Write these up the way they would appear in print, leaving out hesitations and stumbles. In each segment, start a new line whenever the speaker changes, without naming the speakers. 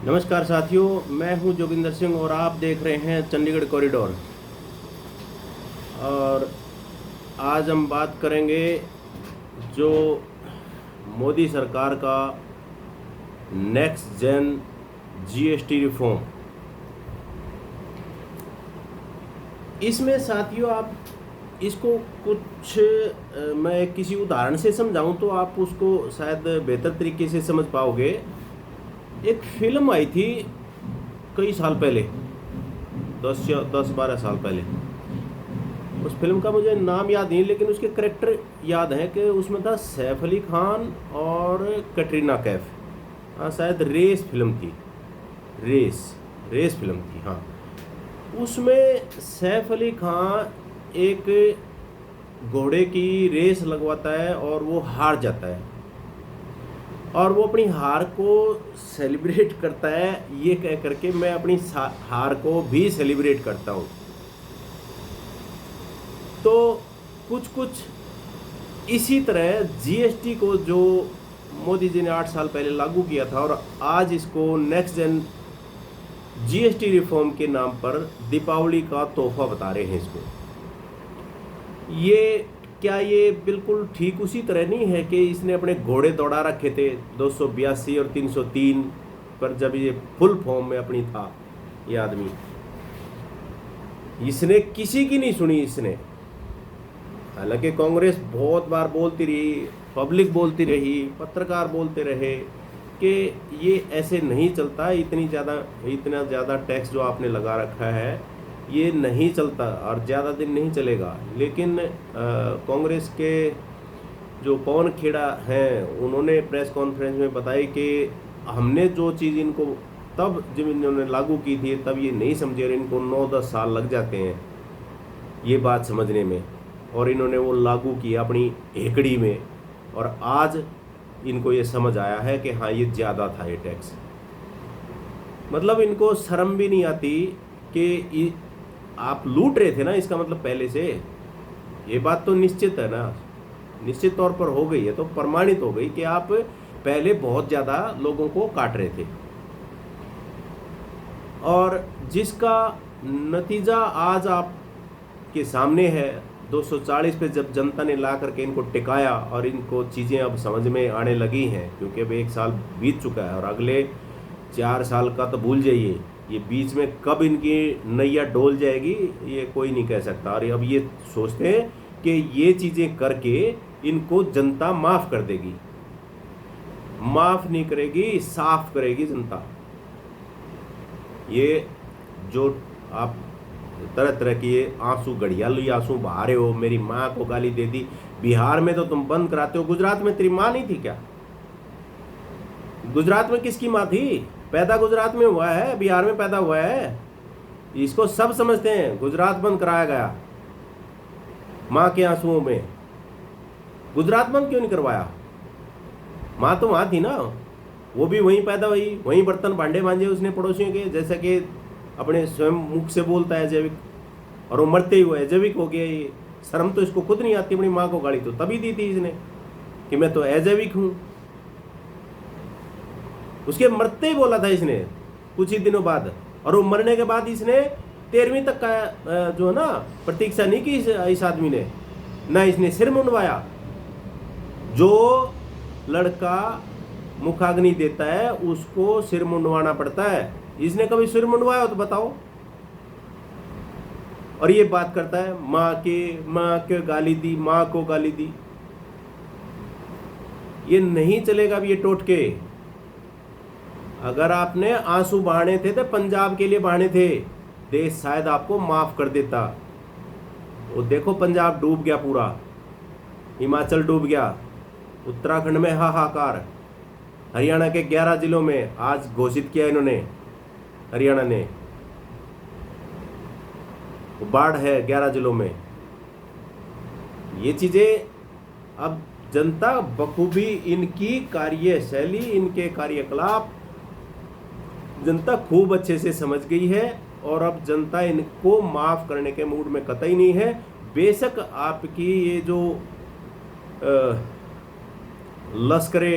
नमस्कार साथियों, मैं हूं जोगिंदर सिंह और आप देख रहे हैं चंडीगढ़ कॉरिडोर। और आज हम बात करेंगे जो मोदी सरकार का नेक्स्ट जेन जीएसटी रिफॉर्म। इसमें साथियों आप इसको कुछ मैं किसी उदाहरण से समझाऊं तो आप उसको शायद बेहतर तरीके से समझ पाओगे। एक फिल्म आई थी कई साल पहले, 10-12 साल पहले। उस फिल्म का मुझे नाम याद नहीं, लेकिन उसके करेक्टर याद हैं कि उसमें था सैफ अली खान और कटरीना कैफ। हाँ, शायद रेस फिल्म थी। रेस रेस फिल्म थी, हाँ। उसमें सैफ अली खान एक घोड़े की रेस लगवाता है और वो हार जाता है, और वो अपनी हार को सेलिब्रेट करता है ये कह करके मैं अपनी हार को भी सेलिब्रेट करता हूँ। तो कुछ कुछ इसी तरह जीएसटी को जो मोदी जी ने 8 साल पहले लागू किया था, और आज इसको नेक्स्ट जेन जीएसटी रिफॉर्म के नाम पर दीपावली का तोहफा बता रहे हैं इसको। ये बिल्कुल ठीक उसी तरह नहीं है कि इसने अपने घोड़े दौड़ा रखे थे 282 और 303 पर, जब ये फुल फॉर्म में अपनी था ये आदमी। इसने किसी की नहीं सुनी इसने। हालांकि कांग्रेस बहुत बार बोलती रही, पब्लिक बोलती रही, पत्रकार बोलते रहे कि ये ऐसे नहीं चलता, इतना ज़्यादा टैक्स जो आपने लगा रखा है ये नहीं चलता और ज़्यादा दिन नहीं चलेगा। लेकिन कांग्रेस के जो पवन खेड़ा हैं उन्होंने प्रेस कॉन्फ्रेंस में बताई कि हमने जो चीज़ इनको तब जब इन्होंने लागू की थी तब ये नहीं समझे, और इनको 9-10 साल लग जाते हैं ये बात समझने में, और इन्होंने वो लागू किया अपनी हेकड़ी में, और आज इनको ये समझ आया है कि हाँ ये ज़्यादा था ये टैक्स। मतलब इनको शर्म भी नहीं आती कि आप लूट रहे थे ना, इसका मतलब पहले से ये बात तो निश्चित है ना, निश्चित तौर पर हो गई है, तो प्रमाणित हो गई कि आप पहले बहुत ज़्यादा लोगों को काट रहे थे, और जिसका नतीजा आज आपके सामने है। 240 पे जब जनता ने ला करके इनको टिकाया और इनको चीज़ें अब समझ में आने लगी हैं, क्योंकि अब 1 साल बीत चुका है और अगले 4 साल का तो भूल जाइए, ये बीच में कब इनकी नैया डोल जाएगी ये कोई नहीं कह सकता। और अब ये सोचते हैं कि ये चीज़ें करके इनको जनता माफ़ कर देगी। माफ़ नहीं करेगी, साफ करेगी जनता। ये जो आप तरह तरह की ये आंसू, घड़ियाली आंसू बहा रहे हो, मेरी माँ को गाली दे दी, बिहार में तो तुम बंद कराते हो, गुजरात में तेरी माँ नहीं थी क्या? गुजरात में किसकी माँ थी? पैदा गुजरात में हुआ है, बिहार में पैदा हुआ है, इसको सब समझते हैं। गुजरात बंद कराया गया माँ के आंसुओं में। गुजरात बंद क्यों नहीं करवाया? माँ तो वहाँ थी ना, वो भी वहीं पैदा हुई, वहीं बर्तन भांडे मांजे उसने पड़ोसियों के, जैसा कि अपने स्वयं मुख से बोलता है जैविक, और वो मरते ही हुआ है जैविक हो गया। ये शर्म तो इसको खुद नहीं आती, अपनी माँ को गाली तो तभी दी थी इसने कि मैं तो अजैविक हूँ। उसके मरते ही बोला था इसने कुछ ही दिनों बाद, और वो मरने के बाद इसने 13वीं तक का जो है ना प्रतीक्षा नहीं की इस आदमी ने, ना इसने सिर मुंडवाया। जो लड़का मुखाग्नि देता है उसको सिर मुंडवाना पड़ता है, इसने कभी सिर मुंडवाया हो तो बताओ? और ये बात करता है माँ के गाली दी, माँ को गाली दी। ये नहीं चलेगा अब ये टोटके। अगर आपने आंसू बहाने थे तो पंजाब के लिए बहाने थे, देश शायद आपको माफ कर देता। वो देखो पंजाब डूब गया पूरा, हिमाचल डूब गया, उत्तराखंड में हाहाकार, हरियाणा के 11 जिलों में आज घोषित किया इन्होंने, हरियाणा ने बाढ़ है 11 जिलों में। ये चीजें अब जनता बखूबी, इनकी कार्यशैली, इनके कार्यकलाप जनता खूब अच्छे से समझ गई है, और अब जनता इनको माफ करने के मूड में कतई नहीं है। बेशक आपकी ये जो लश्करे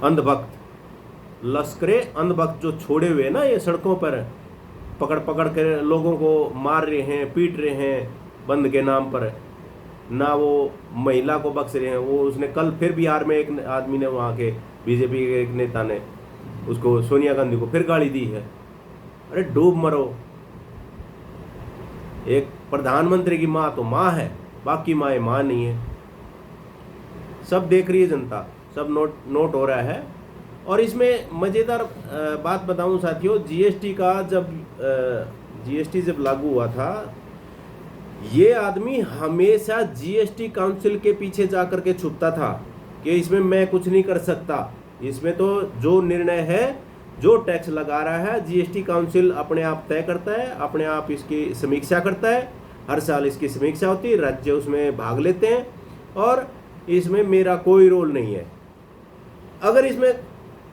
अंधभक्त लश्करे अंधभक्त जो छोड़े हुए हैं ना ये सड़कों पर पकड़ पकड़ कर लोगों को मार रहे हैं, पीट रहे हैं बंद के नाम पर, ना वो महिला को बख्श रहे हैं। वो उसने कल फिर बिहार में एक आदमी ने, वहाँ के बीजेपी के एक नेता ने उसको, सोनिया गांधी को फिर गाली दी है। अरे डूब मरो। एक प्रधानमंत्री की माँ तो माँ है, बाकी माँ माँ नहीं है। सब देख रही है जनता, सब नोट हो रहा है। और इसमें मज़ेदार बात बताऊं साथियों, जीएसटी का जीएसटी जब लागू हुआ था, ये आदमी हमेशा जीएसटी काउंसिल के पीछे जाकर के छुपता था कि इसमें मैं कुछ नहीं कर सकता, इसमें तो जो निर्णय है, जो टैक्स लगा रहा है, जीएसटी काउंसिल अपने आप तय करता है, अपने आप इसकी समीक्षा करता है। हर साल इसकी समीक्षा होती है, राज्य उसमें भाग लेते हैं और इसमें मेरा कोई रोल नहीं है। अगर इसमें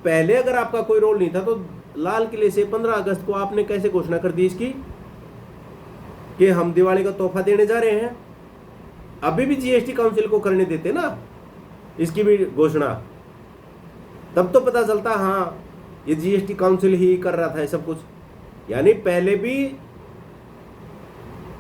पहले अगर आपका कोई रोल नहीं था तो लाल किले से 15 अगस्त को आपने कैसे घोषणा कर दी इसकी कि हम दिवाली का तोहफा देने जा रहे हैं? अभी भी जीएसटी काउंसिल को करने देते ना इसकी भी घोषणा, तब तो पता चलता हाँ ये जीएसटी काउंसिल ही कर रहा था ये सब कुछ। यानी पहले भी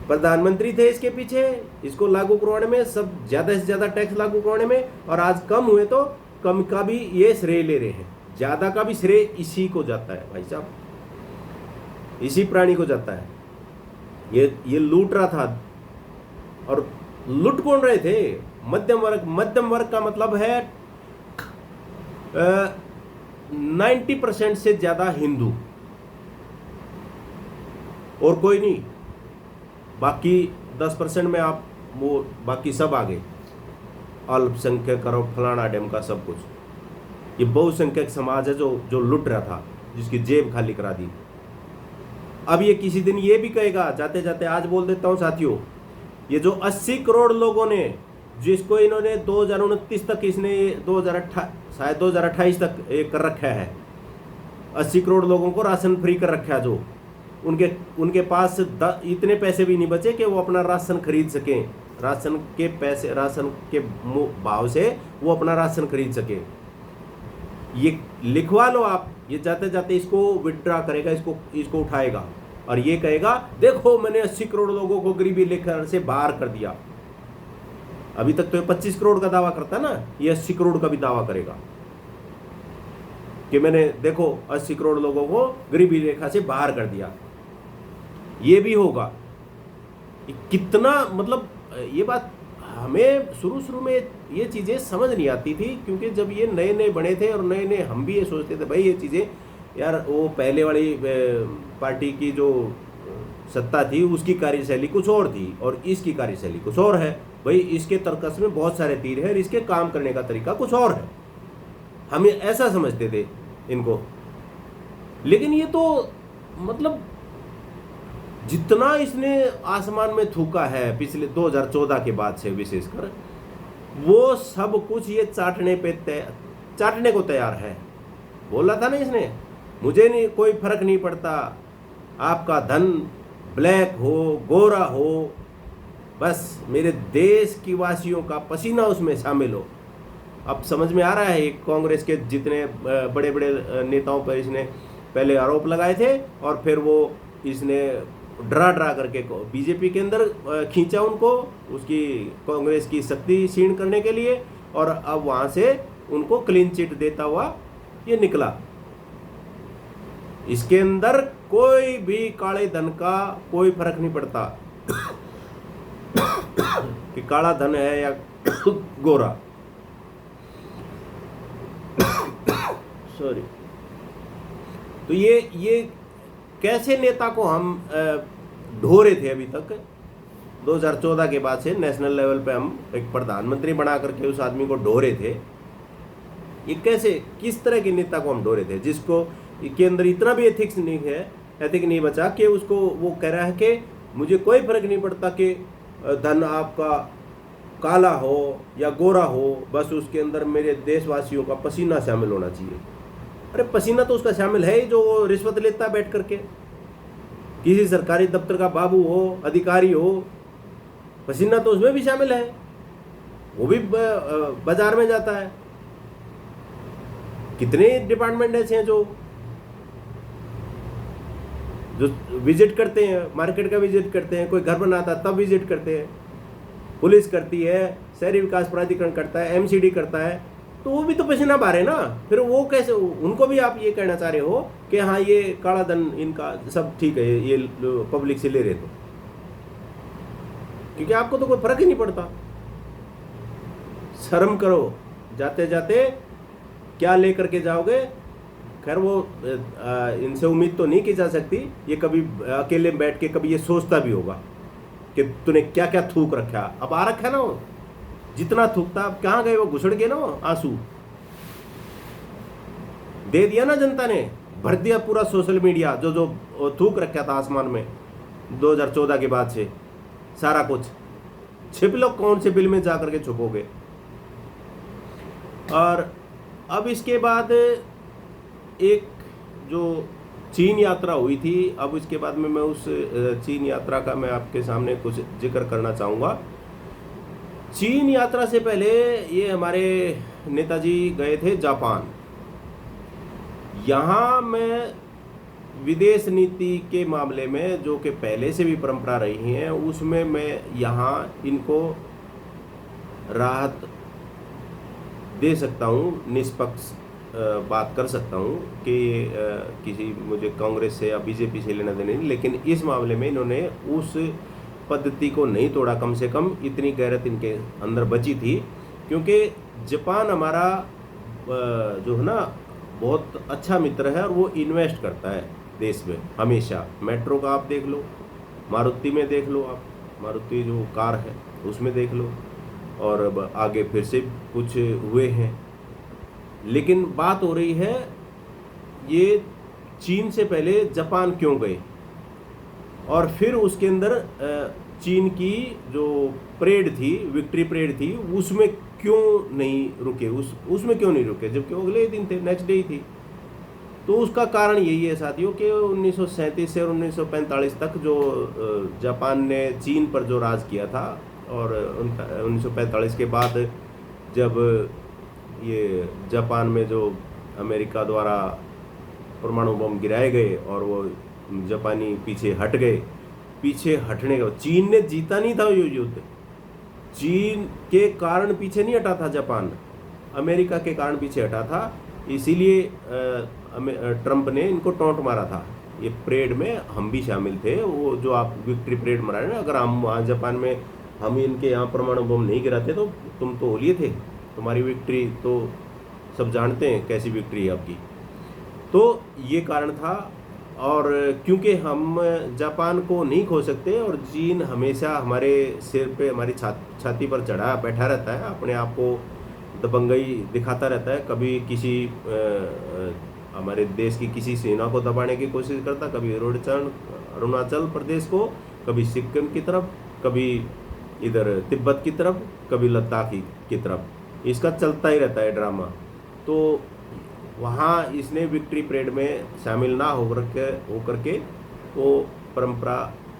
प्रधानमंत्री थे इसके पीछे, इसको लागू करवाने में, सब ज्यादा से ज्यादा टैक्स लागू करवाने में, और आज कम हुए तो कम का भी ये श्रेय ले रहे हैं, ज्यादा का भी श्रेय इसी को जाता है भाई साहब, इसी प्राणी को जाता है। ये लूट रहा था। और लूट कौन रहे थे? मध्यम वर्ग। मध्यम वर्ग का मतलब है 90% से ज्यादा हिंदू और कोई नहीं, बाकी 10% में आप वो बाकी सब आगे, अल्पसंख्यक और फलाना ढिमका सब कुछ। ये बहुसंख्यक समाज है जो लुट रहा था, जिसकी जेब खाली करा दी। अब ये किसी दिन ये भी कहेगा, जाते जाते आज बोल देता हूं साथियों, ये जो 80 करोड़ लोगों ने, जिसको इन्होंने 2029 तक, इसने 2028 तक कर रखा है, 80 करोड़ लोगों को राशन फ्री कर रखा है, जो उनके पास इतने पैसे भी नहीं बचे कि वो अपना राशन खरीद सकें, राशन के भाव से वो अपना राशन खरीद सके। ये लिखवा लो आप, ये जाते जाते इसको विड्रा करेगा, इसको उठाएगा और ये कहेगा देखो मैंने 80 करोड़ लोगों को गरीबी लेकर से बाहर कर दिया। अभी तक तो ये 25 करोड़ का दावा करता ना, ये 80 करोड़ का भी दावा करेगा कि मैंने देखो 80 करोड़ लोगों को गरीबी रेखा से बाहर कर दिया। ये भी होगा। कितना मतलब, ये बात हमें शुरू में ये चीज़ें समझ नहीं आती थी, क्योंकि जब ये नए नए बने थे और नए नए हम भी ये सोचते थे भाई ये चीज़ें यार, वो पहले वाली पार्टी की जो सत्ता थी उसकी कार्यशैली कुछ और थी और इसकी कार्यशैली कुछ और है। भाई इसके तर्कस में बहुत सारे तीर है और इसके काम करने का तरीका कुछ और है, हम ऐसा समझते थे इनको। लेकिन ये तो मतलब जितना इसने आसमान में थूका है पिछले 2014 के बाद से विशेषकर, वो सब कुछ ये चाटने को तैयार है। बोला था ना इसने, मुझे नहीं कोई फर्क नहीं पड़ता, आपका धन ब्लैक हो गोरा हो, बस मेरे देश की वासियों का पसीना उसमें शामिल हो। अब समझ में आ रहा है कांग्रेस के जितने बड़े बड़े नेताओं पर इसने पहले आरोप लगाए थे और फिर वो इसने डरा करके बीजेपी के अंदर खींचा उनको, उसकी कांग्रेस की शक्ति क्षीण करने के लिए, और अब वहाँ से उनको क्लीन चिट देता हुआ ये निकला। इसके अंदर कोई भी काले धन का कोई फर्क नहीं पड़ता कि काला धन है या गोरा। सॉरी। तो ये कैसे नेता को हम ढो रहे थे अभी तक 2014 के बाद से नेशनल लेवल पे हम एक प्रधानमंत्री बना करके उस आदमी को ढो रहे थे। ये कैसे, किस तरह के नेता को हम ढो रहे थे जिसको के अंदर इतना भी एथिक्स नहीं है, एथिक नहीं बचा कि उसको वो कह रहा है कि मुझे कोई फर्क नहीं पड़ता कि धन आपका काला हो या गोरा हो, बस उसके अंदर मेरे देशवासियों का पसीना शामिल होना चाहिए। अरे पसीना तो उसका शामिल है जो वो रिश्वत लेता बैठ करके, किसी सरकारी दफ्तर का बाबू हो, अधिकारी हो, पसीना तो उसमें भी शामिल है, वो भी बाजार में जाता है। कितने डिपार्टमेंट ऐसे हैं जो विजिट करते हैं, मार्केट का विजिट करते हैं, कोई घर बनाता है तब विजिट करते हैं, पुलिस करती है, शहरी विकास प्राधिकरण करता है, एमसीडी करता है, तो वो भी तो पसीना बहा रहे ना। फिर वो कैसे, उनको भी आप ये कहना चाह रहे हो कि हाँ ये काला धन इनका सब ठीक है, ये पब्लिक से ले रहे, तो क्योंकि आपको तो कोई फर्क ही नहीं पड़ता। शर्म करो, जाते जाते क्या लेकर के जाओगे। खैर वो इनसे उम्मीद तो नहीं की जा सकती, ये कभी अकेले बैठ के कभी ये सोचता भी होगा कि तूने क्या क्या थूक रखा। अब आ रखा ना वो, जितना थूकता, अब कहाँ गए वो, घुसड़ गए ना वो आंसू, दे दिया ना जनता ने, भर दिया पूरा सोशल मीडिया, जो जो थूक रखा था आसमान में 2014 के बाद से सारा कुछ। छिप लो, कौन से बिल में जा करके छुपोगे। और अब इसके बाद एक जो चीन यात्रा हुई थी, अब इसके बाद में मैं उस चीन यात्रा का मैं आपके सामने कुछ जिक्र करना चाहूँगा। चीन यात्रा से पहले ये हमारे नेताजी गए थे जापान। यहाँ मैं विदेश नीति के मामले में, जो कि पहले से भी परंपरा रही है, उसमें मैं यहाँ इनको राहत दे सकता हूँ, निष्पक्ष बात कर सकता हूँ कि किसी मुझे कांग्रेस से या बीजेपी से लेना देना नहीं, लेकिन इस मामले में इन्होंने उस पद्धति को नहीं तोड़ा, कम से कम इतनी गैरत इनके अंदर बची थी। क्योंकि जापान हमारा जो है ना बहुत अच्छा मित्र है और वो इन्वेस्ट करता है देश में हमेशा। मेट्रो का आप देख लो, मारुति में देख लो, आप मारुति जो कार है उसमें देख लो, और अब आगे फिर से कुछ हुए हैं। लेकिन बात हो रही है ये चीन से पहले जापान क्यों गए, और फिर उसके अंदर चीन की जो परेड थी, विक्ट्री परेड थी, उसमें क्यों नहीं रुके, उसमें क्यों नहीं रुके, जबकि वो अगले दिन थे, नेक्स्ट डे ही थी। तो उसका कारण यही है साथियों कि 1937 से 1945 तक जो जापान ने चीन पर जो राज किया था, और 1945 के बाद जब ये जापान में जो अमेरिका द्वारा परमाणु बम गिराए गए और वो जापानी पीछे हट गए, पीछे हटने का, चीन ने जीता नहीं था ये युद्ध, चीन के कारण पीछे नहीं हटा था जापान, अमेरिका के कारण पीछे हटा था। इसीलिए ट्रंप ने इनको टॉन्ट मारा था। ये परेड में हम भी शामिल थे, वो जो आप विक्ट्री परेड मना रहे हैं, अगर हम वहाँ जापान में हम इनके यहाँ परमाणु बम नहीं गिराते तो तुम तो ओलिए थे, तुम्हारी विक्ट्री तो सब जानते हैं कैसी विक्ट्री है आपकी। तो ये कारण था। और क्योंकि हम जापान को नहीं खो सकते, और चीन हमेशा हमारे सिर पे, हमारी छाती पर चढ़ा बैठा रहता है, अपने आप को दबंगई दिखाता रहता है, कभी किसी हमारे देश की किसी सेना को दबाने की कोशिश करता, कभी अरुणाचल प्रदेश को, कभी सिक्किम की तरफ, कभी इधर तिब्बत की तरफ, कभी लद्दाख की तरफ, इसका चलता ही रहता है ड्रामा। तो वहाँ इसने विक्ट्री परेड में शामिल ना होकर के वो परंपरा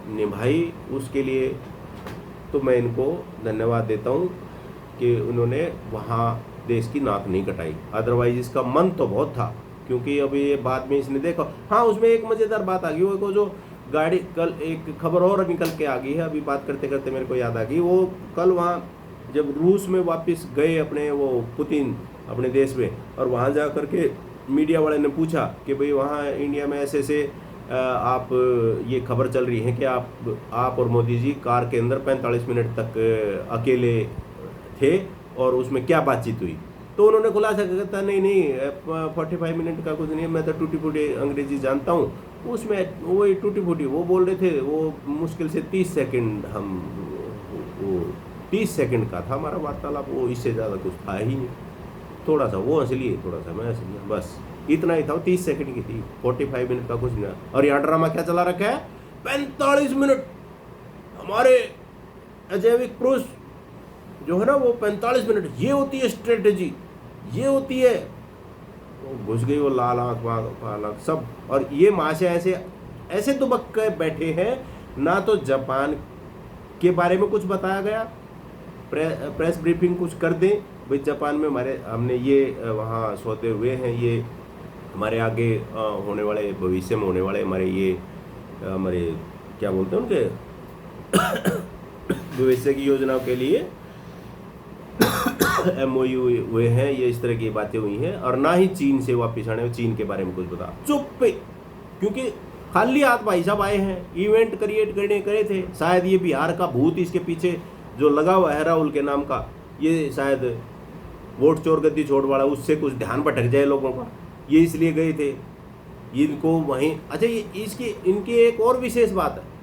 निभाई, उसके लिए तो मैं इनको धन्यवाद देता हूँ कि उन्होंने वहाँ देश की नाक नहीं कटाई। अदरवाइज इसका मन तो बहुत था, क्योंकि अभी ये बाद में इसने देखा, हाँ उसमें एक मज़ेदार बात आ गई, वो जो गाड़ी, कल एक खबर और निकल के आ गई है, अभी बात करते करते मेरे को याद आ गई, वो कल वहाँ जब रूस में वापस गए अपने वो पुतिन अपने देश में, और वहाँ जा कर के मीडिया वाले ने पूछा कि भाई वहाँ इंडिया में ऐसे ऐसे आप ये खबर चल रही है कि आप और मोदी जी कार के अंदर 45 मिनट तक अकेले थे और उसमें क्या बातचीत हुई। तो उन्होंने खुलासा करता, नहीं 45 मिनट का कुछ नहीं, मैं तो टूटी फूटी अंग्रेजी जानता हूँ, उसमें वही टूटी फूटी वो बोल रहे थे, वो मुश्किल से 30 सेकंड वो 30 सेकंड का था हमारा वार्तालाप, वो इससे ज़्यादा कुछ था ही नहीं, थोड़ा सा वो हंस लिए, थोड़ा सा मैं हंस लिया, बस इतना ही था, 30 सेकंड की थी, 45 मिनट का कुछ नहीं। और यहाँ ड्रामा क्या चला रखा है, 45 मिनट हमारे अजैविक पुरुष जो है ना, वो 45 मिनट, ये होती है स्ट्रेटेजी, ये होती है। वो घुस गई वो लाल आँख वाँख सब, और ये महाशय ऐसे दुबक के बैठे हैं, ना तो जापान के बारे में कुछ बताया गया, प्रेस ब्रीफिंग कुछ कर दें, भाई जापान में हमने ये वहाँ सौदे हुए हैं, ये हमारे आगे होने वाले, भविष्य में होने वाले हमारे क्या बोलते हैं उनके भविष्य की योजनाओं के लिए MOU हुए हैं, ये इस तरह की बातें हुई हैं। और ना ही चीन से वापिस आने में, चीन के बारे में कुछ बता, चुप पे, क्योंकि खाली हाथ भाई साहब आए हैं, इवेंट क्रिएट करने करे थे। शायद ये बिहार का भूत इसके पीछे जो लगा हुआ है राहुल के नाम का, ये शायद वोट चोर गद्दी छोड़ वाला, उससे कुछ ध्यान भटक जाए लोगों का, ये इसलिए गए थे इनको वहीं। अच्छा, ये इनकी एक और विशेष बात है,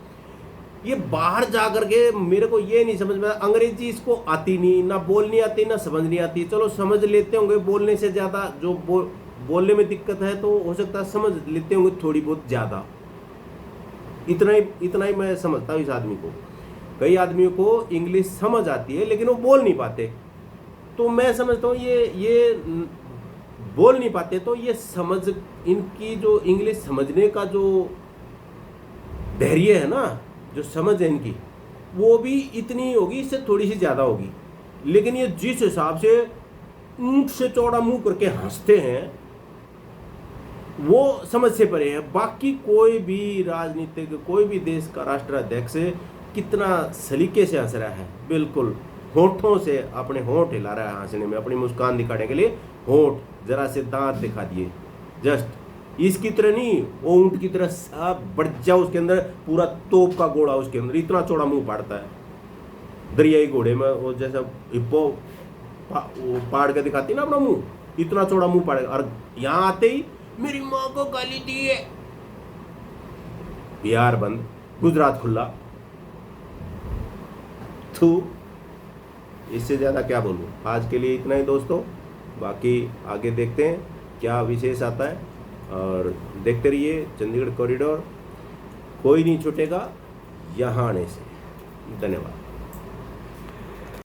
ये बाहर जा करके मेरे को ये नहीं समझ में, अंग्रेजी इसको आती नहीं, ना बोलनी आती ना समझ नहीं आती। चलो समझ लेते होंगे, बोलने से ज़्यादा जो बोलने में दिक्कत है तो हो सकता है समझ लेते होंगे थोड़ी बहुत ज़्यादा, इतना ही मैं समझता हूँ इस आदमी को। कई आदमियों को इंग्लिश समझ आती है लेकिन वो बोल नहीं पाते, तो मैं समझता हूँ ये बोल नहीं पाते, तो ये समझ, इनकी जो इंग्लिश समझने का जो धैर्य है ना, जो समझ है इनकी, वो भी इतनी होगी, इससे थोड़ी सी ज़्यादा होगी। लेकिन ये जिस हिसाब से ऊंट से चौड़ा मुंह करके हंसते हैं, वो समझ से परे है। बाकी कोई भी राजनीतिक, कोई भी देश का राष्ट्राध्यक्ष कितना सलीके से हंस रहा है, बिल्कुल होठों से अपने होठ हिला रहा है हंसने में, अपनी मुस्कान दिखाने के लिए होठ, जरा से दांत दिखा दिए, जस्ट इसकी तरह नहीं, वो ऊंट की तरह सब बढ़ जाओ, उसके अंदर पूरा तोप का घोड़ा, उसके अंदर इतना चौड़ा मुंह पाड़ता है। दरियाई घोड़े में वो जैसा हिप्पो पाड़ के दिखाती ना अपना मुंह, इतना चौड़ा मुंह पाड़ेगा। और यहाँ आते ही मेरी माँ को गाली दी है, बिहार बंद, गुजरात खुला, तो इससे ज़्यादा क्या बोलूँ। आज के लिए इतना ही दोस्तों, बाकी आगे देखते हैं क्या विशेष आता है, और देखते रहिए चंडीगढ़ कॉरिडोर, कोई नहीं छूटेगा यहाँ आने से। धन्यवाद।